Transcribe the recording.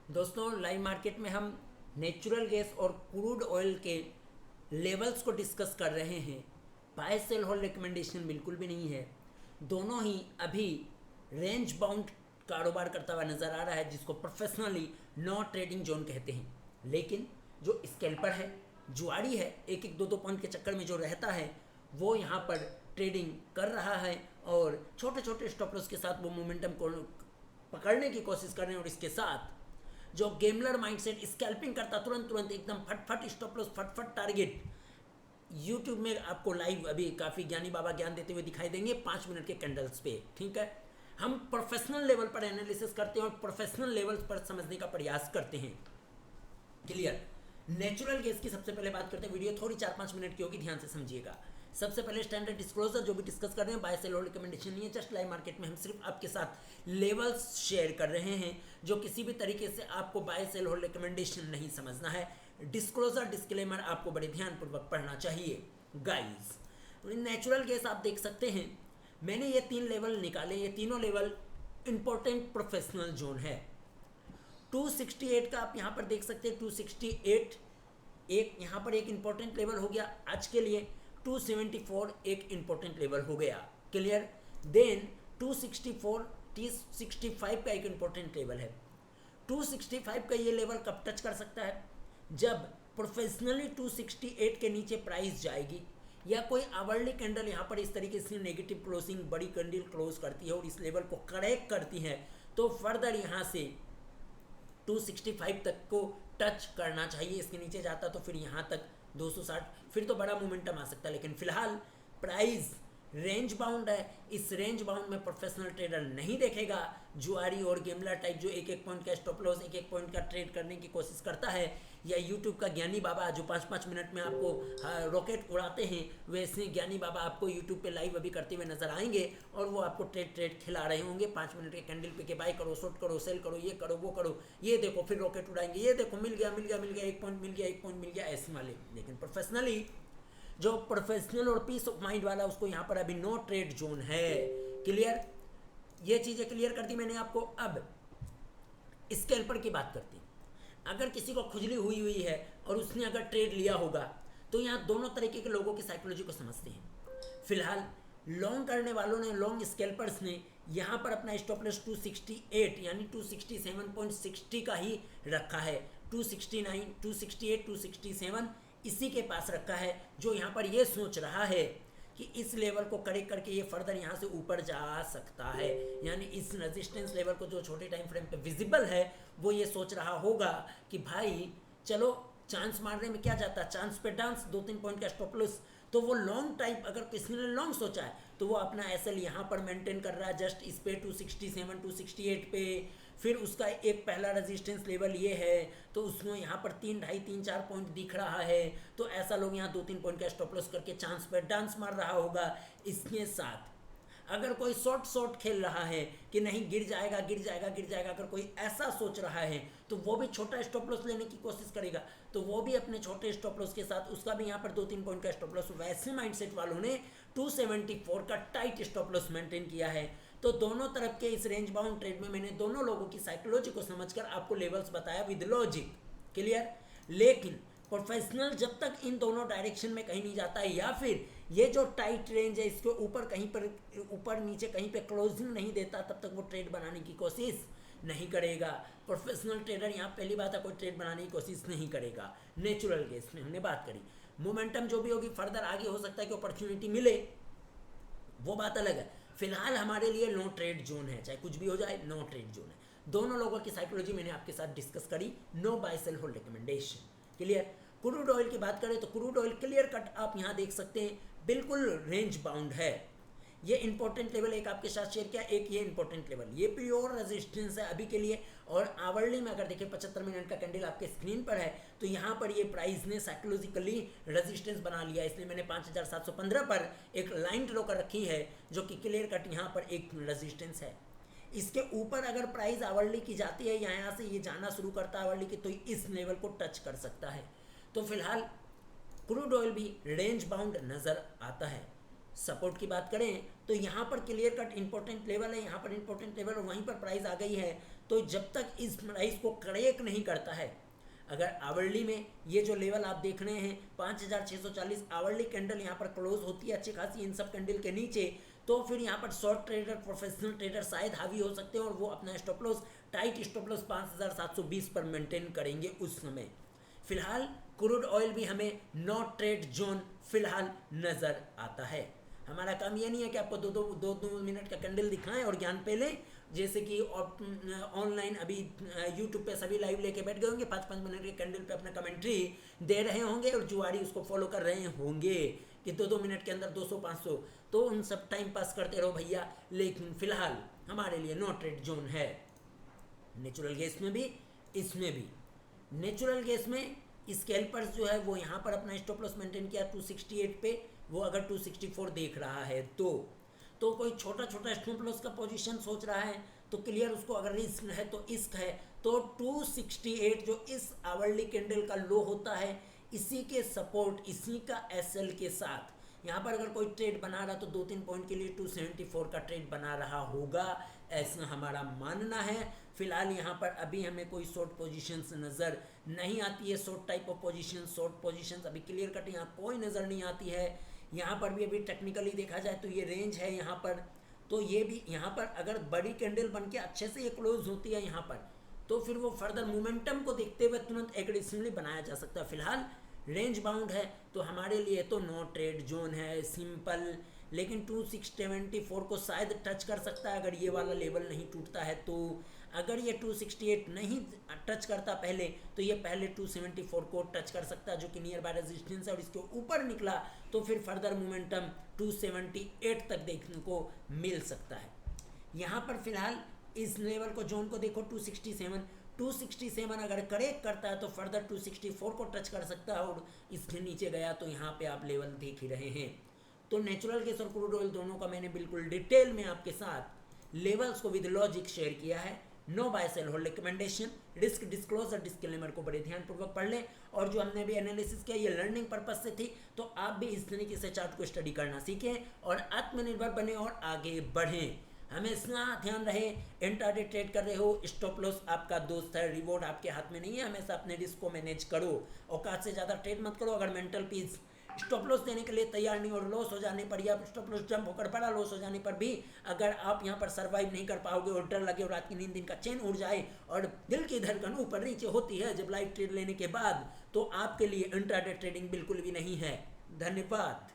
दोस्तों, live market में हम नेचुरल गैस और क्रूड ऑयल के लेवल्स को डिस्कस कर रहे हैं। बाय सेल होल्ड रिकमेंडेशन बिल्कुल भी नहीं है। दोनों ही अभी रेंज बाउंड कारोबार करता हुआ नज़र आ रहा है, जिसको प्रोफेशनली नो ट्रेडिंग जोन कहते हैं। लेकिन जो स्कैल्पर है, जुआरी है, एक एक दो दो पॉइंट के चक्कर में जो रहता है, वो यहाँ पर ट्रेडिंग कर रहा है और छोटे छोटे स्टॉप लॉस के साथ वो मोमेंटम को पकड़ने की कोशिश कर रहे हैं। और इसके साथ जो गेमलर माइंडसेट स्कैल्पिंग करता तुरंत तुरंत एकदम फटफट स्टॉप लॉस फटफट टारगेट, यूट्यूब में आपको लाइव अभी काफ़ी ज्ञानी बाबा ज्ञान देते हुए दिखाई देंगे 5 मिनट के कैंडल्स पे। ठीक है, हम प्रोफेशनल लेवल पर एनालिसिस करते हैं और प्रोफेशनल लेवल पर समझने का प्रयास करते हैं। क्लियर। नेचुरल गैस की सबसे पहले बात करते हैं। वीडियो थोड़ी 4-5 मिनट की होगी, ध्यान से समझिएगा। सबसे पहले स्टैंडर्ड डिस्क्लोजर जो भी डिस्कस कर रहे हैं, बाय सेल होल्ड रिकमेंडेशन नहीं है। जस्ट लाइव मार्केट में हम सिर्फ आपके साथ लेवल्स शेयर कर रहे हैं, जो किसी भी तरीके से आपको बाय सेल होल्ड रिकमेंडेशन नहीं समझना है। डिस्क्लोजर डिस्क्लेमर आपको बड़े ध्यानपूर्वक पढ़ना चाहिए गाइस। नेचुरल गैस आप देख सकते हैं, मैंने ये 3 लेवल निकाले। ये तीनों लेवल इंपॉर्टेंट प्रोफेशनल जोन है। 268 का आप यहाँ पर देख सकते हैं। 268 एक यहाँ पर एक इंपॉर्टेंट लेवल हो गया आज के लिए। 274 एक इंपॉर्टेंट लेवल हो गया। क्लियर। देन 264 T65 का एक इंपॉर्टेंट लेवल है। 265 का ये लेवल कब टच कर सकता है? जब प्रोफेशनली 268 के नीचे प्राइस जाएगी या कोई आवरली कैंडल यहाँ पर इस तरीके से नेगेटिव क्लोजिंग बड़ी कैंडल क्लोज करती है और इस लेवल को करेक्ट करती है, तो फर्दर यहाँ से 265 तक को टच करना चाहिए। इसके नीचे जाता तो फिर यहाँ तक 260, फिर तो बड़ा मोमेंटम आ सकता है। लेकिन फिलहाल प्राइस रेंज बाउंड है। इस रेंज बाउंड में प्रोफेशनल ट्रेडर नहीं देखेगा। जुआरी और गेमलर टाइप जो एक एक पॉइंट का स्टॉप लॉस, एक एक पॉइंट का ट्रेड करने की कोशिश करता है, या यूट्यूब का ज्ञानी बाबा जो 5-5 मिनट में आपको रॉकेट उड़ाते हैं, वैसे ज्ञानी बाबा आपको यूट्यूब पे लाइव अभी करते हुए नजर आएंगे और वो आपको ट्रेड खिला रहे होंगे 5 मिनट के कैंडल पे के बाय करो, शॉर्ट करो, सेल करो, ये करो, वो करो, ये देखो, फिर रॉकेट उड़ाएंगे, ये देखो मिल गया मिल गया मिल गया, एक पॉइंट मिल गया, एक पॉइंट मिल गया, ऐसे वाले। लेकिन प्रोफेशनली जो प्रोफेशनल और पीस ऑफ माइंड वाला, उसको यहाँ पर अभी नो ट्रेड जोन है। क्लियर। ये चीजें क्लियर कर दी मैंने आपको। अब स्कैल्पर की बात करते हैं। अगर किसी को खुजली हुई हुई है और उसने अगर ट्रेड लिया होगा, तो यहाँ दोनों तरीके के लोगों की साइकोलॉजी को समझते हैं। फिलहाल लॉन्ग करने वालों ने, लॉन्ग स्कैल्पर्स ने यहाँ पर अपना स्टॉप लॉस 268 यानी 267.60 का ही रखा है। 269, 268, 267 इसी के पास रखा है, जो यहाँ पर ये सोच रहा है कि इस लेवल को करेक्ट करके ये फर्दर यहाँ से ऊपर जा सकता है। यानी इस रेजिस्टेंस लेवल को जो छोटे टाइम फ्रेम पे विजिबल है, वो ये सोच रहा होगा कि भाई चलो चांस मारने में क्या जाता है, चांस पे डांस, 2-3 पॉइंट का स्टॉप लॉस। तो वो लॉन्ग टाइम, अगर किसी ने लॉन्ग सोचा है, तो वो अपना एसएल यहाँ पर मेंटेन कर रहा है जस्ट इस पे 267, 268 पे। फिर उसका एक पहला रेजिस्टेंस लेवल ये है, तो उसमें यहाँ पर 3-2.5-3-4 पॉइंट दिख रहा है। तो ऐसा लोग यहाँ 2-3 पॉइंट का स्टॉप लॉस करके चांस पर डांस मार रहा होगा। इसके साथ अगर कोई शॉर्ट खेल रहा है कि नहीं गिर जाएगा गिर जाएगा गिर जाएगा, अगर कोई ऐसा सोच रहा है, तो वो भी छोटा स्टॉप लॉस लेने की कोशिश करेगा। तो वो भी अपने छोटे स्टॉप लॉस के साथ, उसका भी यहाँ पर 2-3 पॉइंट का स्टॉप लॉस। वैसे माइंडसेट वालों ने 274 का टाइट स्टॉप लॉस मेंटेन किया है। तो दोनों तरफ के इस रेंज बाउंड ट्रेड में मैंने दोनों लोगों की साइकोलॉजी को समझकर आपको लेवल्स बताया विद लॉजिक। क्लियर। लेकिन प्रोफेशनल जब तक इन दोनों डायरेक्शन में कहीं नहीं जाता है, या फिर ये जो टाइट रेंज है इसके ऊपर कहीं पर ऊपर नीचे कहीं पे क्लोजिंग नहीं देता, तब तक वो ट्रेड बनाने की कोशिश नहीं करेगा। प्रोफेशनल ट्रेडर यहाँ पहली बात है, कोई ट्रेड बनाने की कोशिश नहीं करेगा। नेचुरल गैस में हमने बात करी, मोमेंटम जो भी होगी फर्दर आगे हो सकता है कि अपॉर्चुनिटी मिले, वो बात अलग है। फिलहाल हमारे लिए नो ट्रेड जोन है, चाहे कुछ भी हो जाए, नो ट्रेड जोन है। दोनों लोगों की साइकोलॉजी मैंने आपके साथ डिस्कस करी। No buy sell hold recommendation. Clear. Crude oil की बात करें तो क्रूड ऑयल क्लियर कट आप यहाँ देख सकते हैं, बिल्कुल रेंज बाउंड है। ये इंपॉर्टेंट लेवल एक आपके साथ शेयर किया, एक ये इंपॉर्टेंट लेवल, ये प्योर रेजिस्टेंस है अभी के लिए। और आवरली में अगर देखिए 75 मिनट का कैंडल आपके स्क्रीन पर है, तो यहाँ पर ये प्राइस ने साइकोलॉजिकली रेजिस्टेंस बना लिया। इसलिए मैंने 5715 पर एक लाइन ड्रॉ कर रखी है, जो कि क्लियर कट यहाँ पर एक रेजिस्टेंस है। इसके ऊपर अगर प्राइस आवरली की जाती है, यहाँ से ये जाना शुरू करता है आवरली की, तो इस लेवल को टच कर सकता है। तो फिलहाल क्रूड ऑयल भी रेंज बाउंड नजर आता है। सपोर्ट की बात करें तो यहाँ पर क्लियर कट इंपॉर्टेंट लेवल है, यहाँ पर इंपॉर्टेंट लेवल और वहीं पर प्राइस आ गई है। तो जब तक इस प्राइस को क्रेक नहीं करता है, अगर आवरली में ये जो लेवल आप देख रहे हैं 5640 आवरली कैंडल यहाँ पर क्लोज होती है अच्छी खासी इन सब कैंडल के नीचे, तो फिर यहाँ पर शॉर्ट ट्रेडर, प्रोफेशनल ट्रेडर शायद हावी हो सकते हैं और वो अपना stop loss, tight stop loss 5720 पर मेंटेन करेंगे उस समय। फिलहाल क्रूड ऑयल भी हमें नॉट ट्रेड जोन फिलहाल नज़र आता है। हमारा काम ये नहीं है कि आपको दो मिनट का कैंडल दिखाएं और ज्ञान पे लें, जैसे कि ऑनलाइन अभी यूट्यूब पे सभी लाइव लेके बैठ गए होंगे, 5-5 मिनट के कैंडल पे अपना कमेंट्री दे रहे होंगे और जुआरी उसको फॉलो कर रहे होंगे कि 2-2 मिनट के अंदर 200-500, तो उन सब टाइम पास करते रहो भैया। लेकिन फिलहाल हमारे लिए नो ट्रेड जोन है, नेचुरल गैस में भी, इसमें भी। नेचुरल गैस में स्कैल्पर्स जो है वो यहाँ पर अपना स्टॉप लॉस मेंटेन किया 268 पे, वो अगर 264 देख रहा है तो कोई छोटा छोटा स्टॉप लॉस का पोजीशन सोच रहा है तो क्लियर उसको, अगर रिस्क है तो इश्क है। तो 268 जो इस आवरली कैंडल का लो होता है, इसी के सपोर्ट, इसी का एसएल के साथ यहाँ पर अगर कोई ट्रेड बना रहा तो 2-3 पॉइंट के लिए 274 का ट्रेड बना रहा होगा, ऐसा हमारा मानना है। फिलहाल यहाँ पर अभी हमें कोई शॉर्ट पोजीशंस नज़र नहीं आती है, short type of position, short positions अभी क्लियर कट यहाँ कोई नज़र नहीं आती है। यहाँ पर भी अभी टेक्निकली देखा जाए तो ये रेंज है यहाँ पर, तो ये भी यहाँ पर अगर बड़ी कैंडल बन के अच्छे से ये क्लोज होती है यहाँ पर, तो फिर वो फर्दर मोमेंटम को देखते हुए तुरंत एग्रेसिवली बनाया जा सकता है। फिलहाल रेंज बाउंड है तो हमारे लिए तो नो ट्रेड जोन है, सिंपल। लेकिन 2674 को शायद टच कर सकता है अगर ये वाला लेवल नहीं टूटता है। तो अगर ये 268 नहीं टच करता पहले, तो ये पहले 274 को टच कर सकता है जो कि नियर बाय रेजिस्टेंस है, और इसके ऊपर निकला तो फिर फर्दर मोमेंटम 278 तक देखने को मिल सकता है। यहाँ पर फिलहाल इस लेवल को, जोन को देखो 267 अगर करेक्ट करता है तो फर्दर 264 को टच कर सकता है, और इसके नीचे गया तो यहाँ पे आप लेवल देख ही रहे हैं। तो नेचुरल गैस और क्रूड ऑयल दोनों का मैंने बिल्कुल डिटेल में आपके साथ लेवल्स को विद लॉजिक शेयर किया है। No buy sell hold recommendation, risk disclosure disclaimer को बड़े ध्यानपूर्वक पढ़ लें। और जो हमने भी एनालिसिस किया ये लर्निंग पर्पज से थी, तो आप भी इस तरीके से चार्ट को स्टडी करना सीखें और आत्मनिर्भर बने और आगे बढ़ें। हमेशा ध्यान रहे, इंट्राडे ट्रेड कर रहे हो, स्टॉप लॉस आपका दोस्त है, रिवॉर्ड आपके हाथ में नहीं है। हमेशा अपने रिस्क को मैनेज करो, औकात से ज़्यादा ट्रेड मत करो। अगर मेंटल पीस स्टॉप लॉस देने के लिए तैयार नहीं और लॉस हो जाने पर, या स्टॉप लॉस जंप होकर बड़ा लॉस हो जाने पर भी अगर आप यहाँ पर सर्वाइव नहीं कर पाओगे और डर लगे और रात की नींद, दिन का चैन उड़ जाए और दिल की धड़कन ऊपर नीचे होती है जब लाइव ट्रेड लेने के बाद, तो आपके लिए इंट्राडे ट्रेडिंग बिल्कुल भी नहीं है। धन्यवाद।